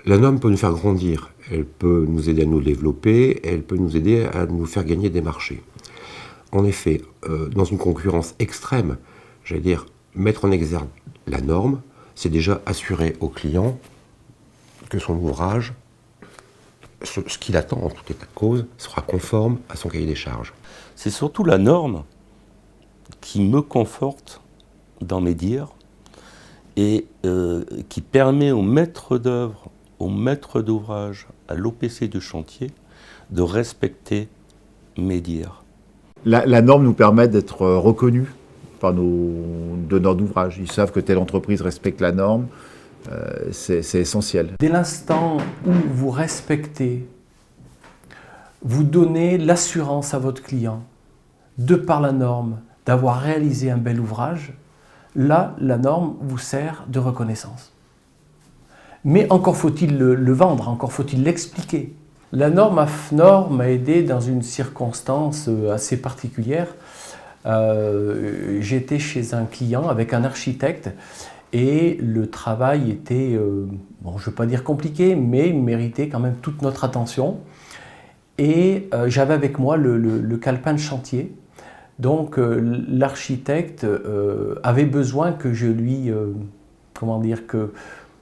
La norme peut nous faire grandir, elle peut nous aider à nous développer, elle peut nous aider à nous faire gagner des marchés. En effet, dans une concurrence extrême, j'allais dire, mettre en exergue la norme, c'est déjà assurer au client que son ouvrage, ce qu'il attend en tout état de cause, sera conforme à son cahier des charges. C'est surtout la norme qui me conforte dans mes dires et qui permet au maître d'œuvre, au maître d'ouvrage, à l'OPC du chantier, de respecter mes dires. La norme nous permet d'être reconnus par nos donneurs d'ouvrage. Ils savent que telle entreprise respecte la norme, c'est essentiel. Dès l'instant où vous respectez, vous donnez l'assurance à votre client, de par la norme, d'avoir réalisé un bel ouvrage, là, la norme vous sert de reconnaissance. Mais encore faut-il le vendre, encore faut-il l'expliquer. La norme AFNOR m'a aidé dans une circonstance assez particulière. J'étais chez un client avec un architecte et le travail était, bon, je ne veux pas dire compliqué, mais il méritait quand même toute notre attention. Et j'avais avec moi le calepin de chantier. Donc l'architecte avait besoin que je lui,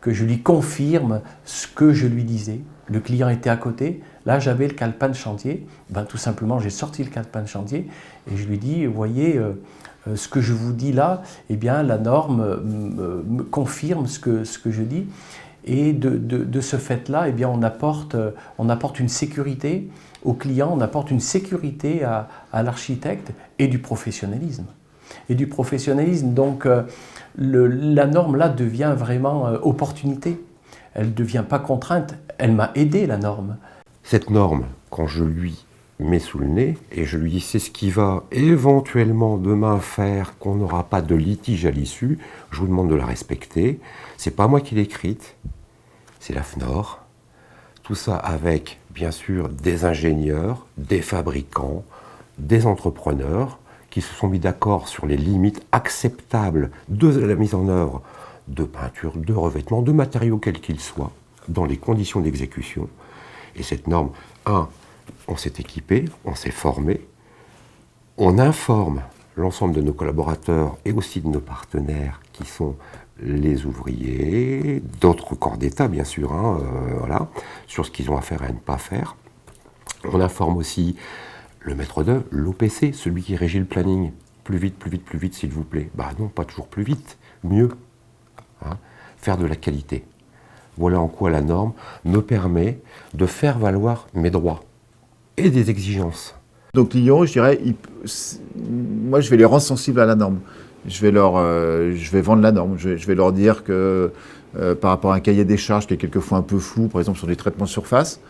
que je lui confirme ce que je lui disais. Le client était à côté, là j'avais le calepin de chantier, ben, tout simplement j'ai sorti le calepin de chantier et je lui dis, vous voyez, ce que je vous dis là, eh bien la norme me confirme ce que je dis. Et de ce fait-là, eh bien, on apporte une sécurité au client, on apporte une sécurité à l'architecte et du professionnalisme. Donc la norme là devient vraiment opportunité. Elle ne devient pas contrainte, elle m'a aidé la norme. Cette norme, quand je lui mets sous le nez et je lui dis c'est ce qui va éventuellement demain faire qu'on n'aura pas de litige à l'issue, je vous demande de la respecter. C'est pas moi qui l'ai écrite, c'est l'AFNOR. Tout ça avec, bien sûr, des ingénieurs, des fabricants, des entrepreneurs qui se sont mis d'accord sur les limites acceptables de la mise en œuvre de peinture, de revêtement, de matériaux quels qu'ils soient, dans les conditions d'exécution. Et cette norme, on s'est équipé, on s'est formé, on informe l'ensemble de nos collaborateurs et aussi de nos partenaires qui sont les ouvriers, d'autres corps d'État bien sûr, voilà, sur ce qu'ils ont à faire et à ne pas faire. On informe aussi le maître d'œuvre, l'OPC, celui qui régit le planning. Plus vite, plus vite, plus vite s'il vous plaît. Bah non, pas toujours plus vite, mieux. Faire de la qualité. Voilà en quoi la norme me permet de faire valoir mes droits et des exigences. Nos clients, je dirais, moi je vais les rendre sensibles à la norme. Je vais vendre la norme. Je vais leur dire que par rapport à un cahier des charges qui est quelquefois un peu flou, par exemple sur des traitements de surface,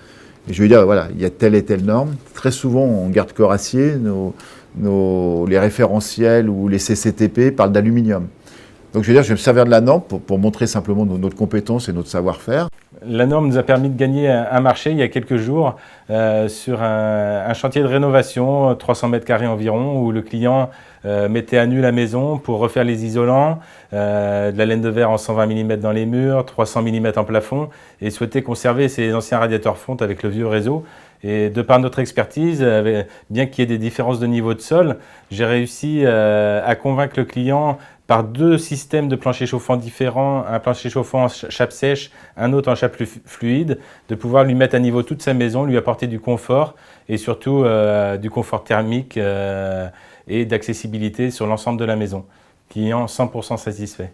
et je vais dire voilà, il y a telle et telle norme. Très souvent, en garde corps acier, les référentiels ou les CCTP parlent d'aluminium. Donc je vais me servir de la norme pour montrer simplement notre compétence et notre savoir-faire. La norme nous a permis de gagner un marché il y a quelques jours sur un chantier de rénovation, 300 mètres carrés environ, où le client mettait à nu la maison pour refaire les isolants, de la laine de verre en 120 mm dans les murs, 300 mm en plafond, et souhaitait conserver ses anciens radiateurs fonte avec le vieux réseau. Et de par notre expertise, bien qu'il y ait des différences de niveau de sol, j'ai réussi à convaincre le client par deux systèmes de plancher chauffant différents, un plancher chauffant en chape sèche, un autre en chape fluide, de pouvoir lui mettre à niveau toute sa maison, lui apporter du confort et surtout du confort thermique et d'accessibilité sur l'ensemble de la maison, client 100% satisfait.